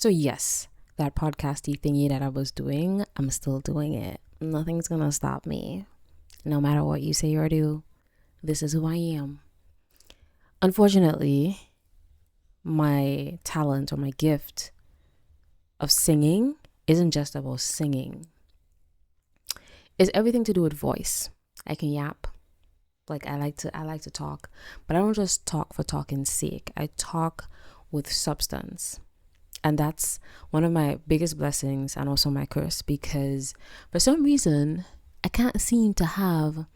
So yes, that podcasty thingy that I was doing, I'm still doing it. Nothing's gonna stop me. No matter what you say or do, this is who I am. Unfortunately, my talent or my gift of singing isn't just about singing. It's everything to do with voice. I can yap. Like I like to talk, but I don't just talk for talking's sake. I talk with substance. And that's one of my biggest blessings and also my curse, because for some reason I can't seem to have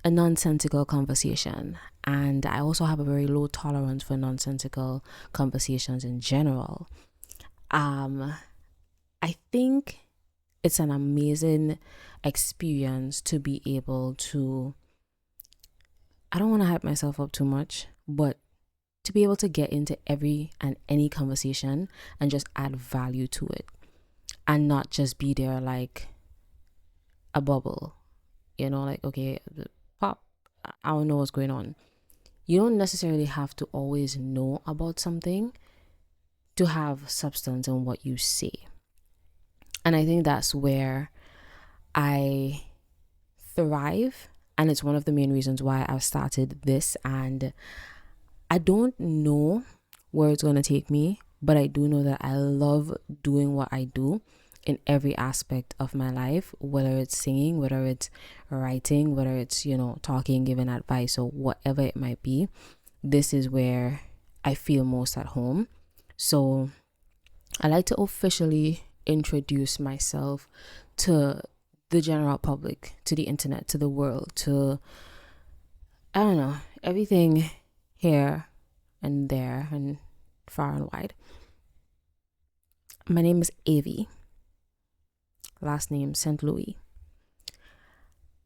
a nonsensical conversation. And I also have a very low tolerance for nonsensical conversations in general. I think it's an amazing experience to be able to, I don't want to hype myself up too much, but to be able to get into every and any conversation and just add value to it and not just be there like a bubble, like, okay, pop, I don't know what's going on. You don't necessarily have to always know about something to have substance in what you say. And I think that's where I thrive. And it's one of the main reasons why I've started this. And I don't know where it's going to take me, but I do know that I love doing what I do in every aspect of my life, whether it's singing, whether it's writing, whether it's, talking, giving advice, or whatever it might be. This is where I feel most at home. So I like to officially introduce myself to the general public, to the internet, to the world, to, I don't know, everything here and there and far and wide. My name is Avi. Last name St. Louis.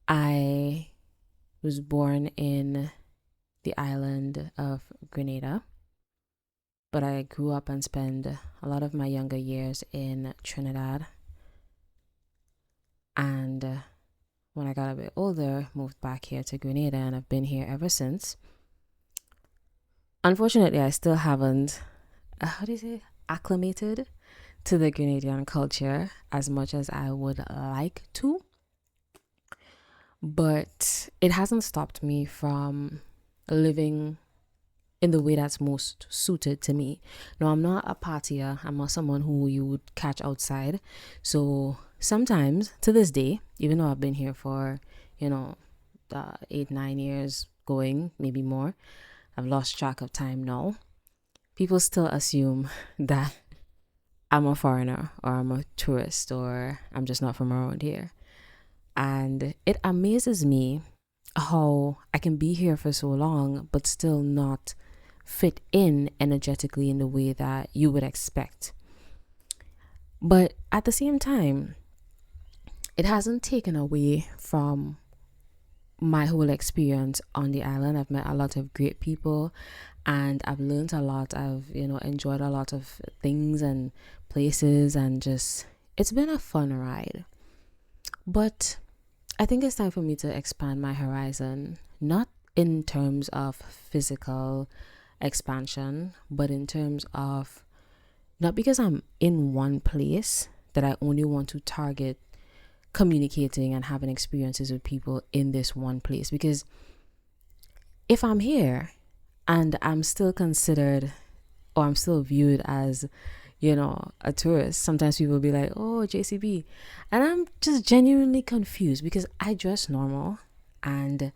I was born in the island of Grenada, but I grew up and spent a lot of my younger years in Trinidad. And when I got a bit older, moved back here to Grenada, and I've been here ever since. Unfortunately, I still haven't, acclimated to the Grenadian culture as much as I would like to. But it hasn't stopped me from living in the way that's most suited to me. No, I'm not a partier. I'm not someone who you would catch outside. So sometimes, to this day, even though I've been here for, 8-9 years going, maybe more, I've lost track of time now, people still assume that I'm a foreigner or I'm a tourist or I'm just not from around here. And it amazes me how I can be here for so long but still not fit in energetically in the way that you would expect. But at the same time, it hasn't taken away from my whole experience on the island. I've met a lot of great people and I've learned a lot. I've, enjoyed a lot of things and places, and just, it's been a fun ride. But I think it's time for me to expand my horizon, not in terms of physical expansion, but in terms of, not because I'm in one place that I only want to target communicating and having experiences with people in this one place. Because if I'm here and I'm still considered, or I'm still viewed as, a tourist, sometimes people will be like, oh, JCB. And I'm just genuinely confused because I dress normal and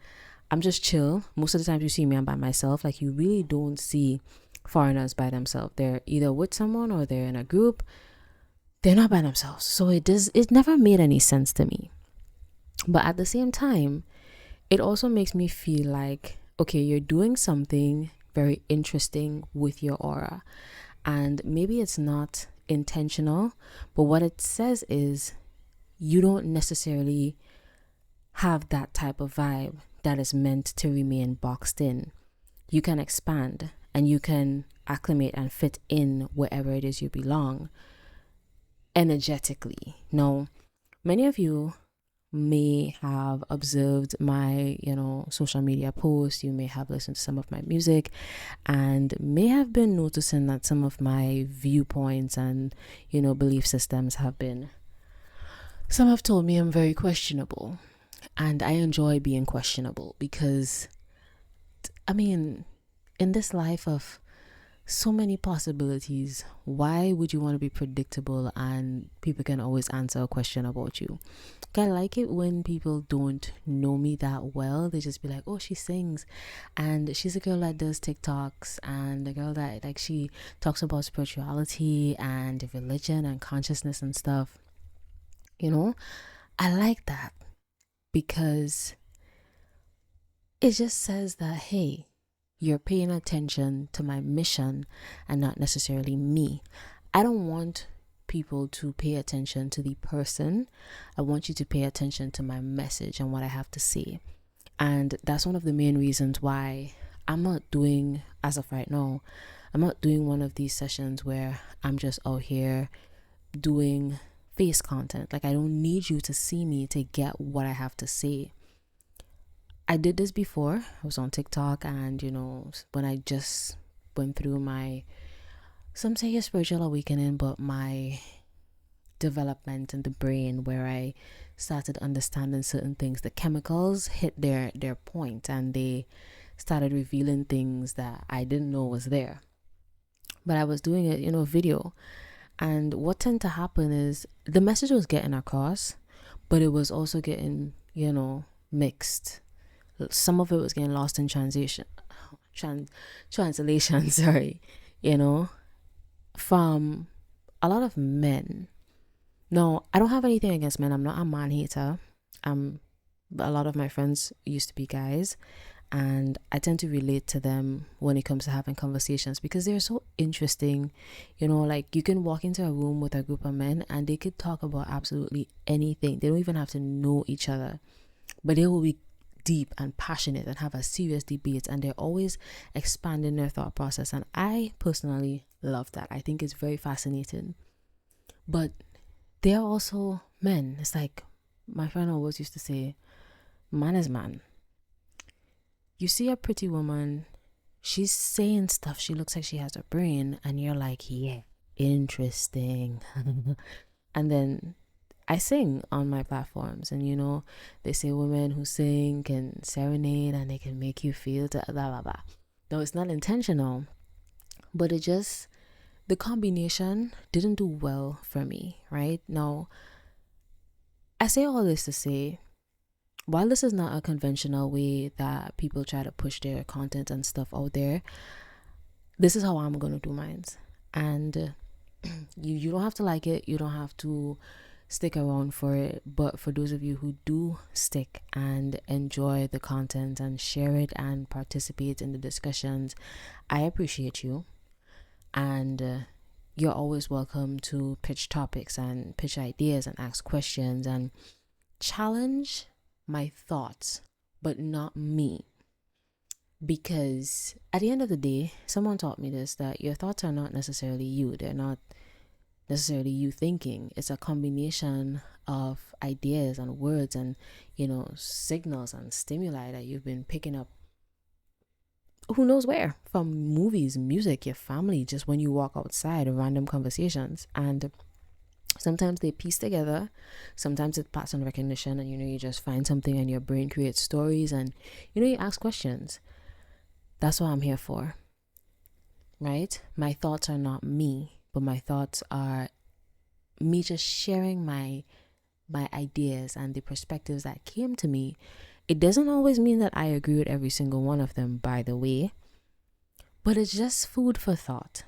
I'm just chill. Most of the times you see me, I'm by myself. Like, you really don't see foreigners by themselves. They're either with someone or they're in a group. They're not by themselves. So it never made any sense to me. But at the same time, it also makes me feel like, okay, you're doing something very interesting with your aura. And maybe it's not intentional, but what it says is you don't necessarily have that type of vibe that is meant to remain boxed in. You can expand and you can acclimate and fit in wherever it is you belong energetically. Now, many of you may have observed my, social media posts. You may have listened to some of my music and may have been noticing that some of my viewpoints and, belief systems some have told me I'm very questionable. And I enjoy being questionable because, in this life of so many possibilities, why would you want to be predictable and people can always answer a question about you? I like it when people don't know me that well. They just be like, oh, she sings and she's a girl that does TikToks and a girl that she talks about spirituality and religion and consciousness and stuff. I like that because it just says that, hey, you're paying attention to my mission and not necessarily me. I don't want people to pay attention to the person. I want you to pay attention to my message and what I have to say. And that's one of the main reasons why I'm not doing, as of right now, I'm not doing one of these sessions where I'm just out here doing face content. I don't need you to see me to get what I have to say. I did this before. I was on TikTok and, when I just went through my, some say a spiritual awakening, but my development in the brain where I started understanding certain things. The chemicals hit their point and they started revealing things that I didn't know was there. But I was doing it, video. And what tended to happen is the message was getting across, but it was also getting, mixed. Some of it was getting lost in translation, sorry, from a lot of men. No, I don't have anything against men. I'm not a man hater. A lot of my friends used to be guys, and I tend to relate to them when it comes to having conversations because they're so interesting. You can walk into a room with a group of men and they could talk about absolutely anything. They don't even have to know each other, but they will be deep and passionate and have a serious debate, and they're always expanding their thought process, and I personally love that. I think it's very fascinating. But they're also men. It's like my friend always used to say, man is man. You see a pretty woman, she's saying stuff, she looks like she has a brain, and you're like, yeah, interesting. And then I sing on my platforms, and they say women who sing can serenade and they can make you feel blah blah blah. No, it's not intentional, but the combination didn't do well for me. Right now, I say all this to say, while this is not a conventional way that people try to push their content and stuff out there, this is how I'm gonna do mine. And you don't have to like it, you don't have to stick around for it, but for those of you who do stick and enjoy the content and share it and participate in the discussions, I appreciate you. And you're always welcome to pitch topics and pitch ideas and ask questions and challenge my thoughts, but not me. Because at the end of the day, someone taught me this, that your thoughts are not necessarily you. They're not necessarily you thinking. It's a combination of ideas and words and signals and stimuli that you've been picking up who knows where, from movies, music, your family, just when you walk outside, random conversations. And sometimes they piece together, sometimes it's pattern recognition, and you just find something and your brain creates stories, and you ask questions. That's what I'm here for, right? My thoughts are not me, but my thoughts are me just sharing my ideas and the perspectives that came to me. It doesn't always mean that I agree with every single one of them, by the way, but it's just food for thought,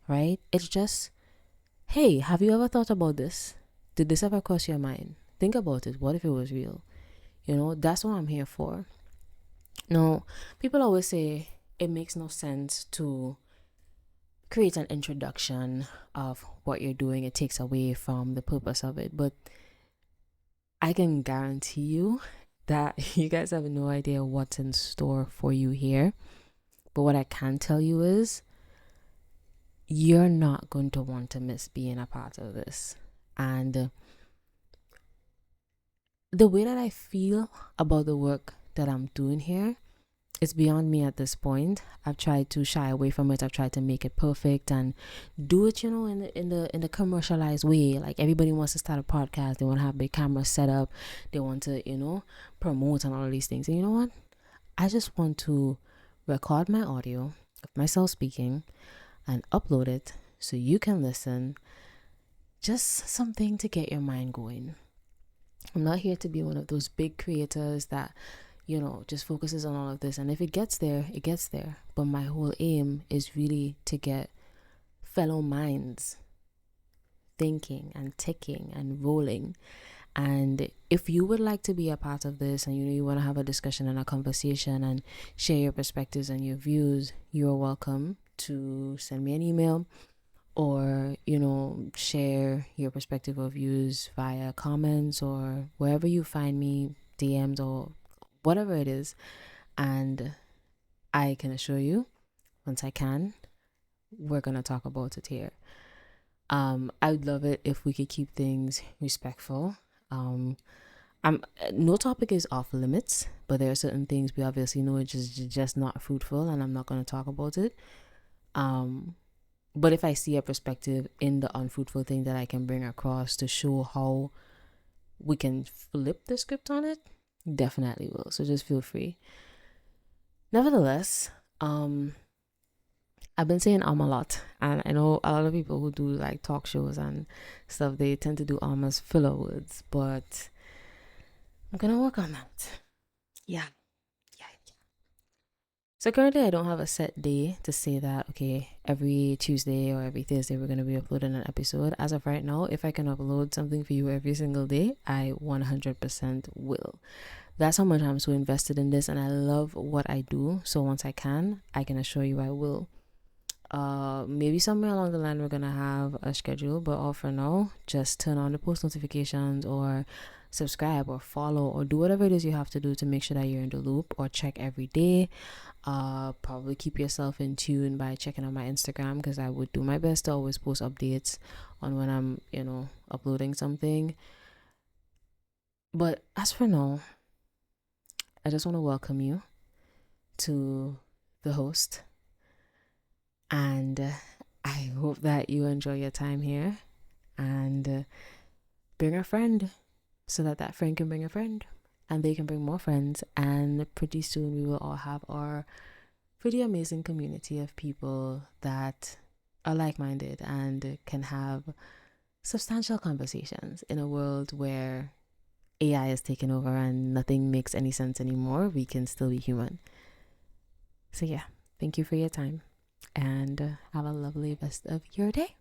right? It's just, hey, have you ever thought about this? Did this ever cross your mind? Think about it. What if it was real? That's what I'm here for. Now, people always say it makes no sense to create an introduction of what you're doing. It takes away from the purpose of it. But I can guarantee you that you guys have no idea what's in store for you here. But what I can tell you is you're not going to want to miss being a part of this. And the way that I feel about the work that I'm doing here, it's beyond me at this point. I've tried to shy away from it. I've tried to make it perfect and do it, in the commercialized way. Like, everybody wants to start a podcast. They want to have big camera set up. They want to, promote and all of these things. And you know what? I just want to record my audio of myself speaking and upload it so you can listen. Just something to get your mind going. I'm not here to be one of those big creators that, just focuses on all of this. And if it gets there, it gets there. But my whole aim is really to get fellow minds thinking and ticking and rolling. And if you would like to be a part of this, and you want to have a discussion and a conversation and share your perspectives and your views, you're welcome to send me an email, or share your perspective or views via comments or wherever you find me, DMs or whatever it is. And I can assure you, once I can, we're gonna talk about it here. I would love it if we could keep things respectful. No topic is off limits, but there are certain things we obviously know it's just not fruitful, and I'm not going to talk about it. But if I see a perspective in the unfruitful thing that I can bring across to show how we can flip the script on it, definitely will. So just feel free. Nevertheless, I've been saying a lot, and I know a lot of people who do like talk shows and stuff, they tend to do as filler words, but I'm gonna work on that. Yeah. So currently I don't have a set day to say that, okay, every Tuesday or every Thursday we're going to be uploading an episode. As of right now, if I can upload something for you every single day, I 100% will. That's how much I'm so invested in this, and I love what I do. So once I can assure you I will. Maybe somewhere along the line we're gonna have a schedule, but all for now, just turn on the post notifications or subscribe or follow or do whatever it is you have to do to make sure that you're in the loop, or check every day. Probably keep yourself in tune by checking on my Instagram, because I would do my best to always post updates on when I'm uploading something. But as for now, I just want to welcome you to the host, and I hope that you enjoy your time here, and bring a friend so that friend can bring a friend, and they can bring more friends, and pretty soon we will all have our pretty amazing community of people that are like-minded and can have substantial conversations in a world where AI is taking over and nothing makes any sense anymore. We can still be human. So yeah, thank you for your time, and have a lovely rest of your day.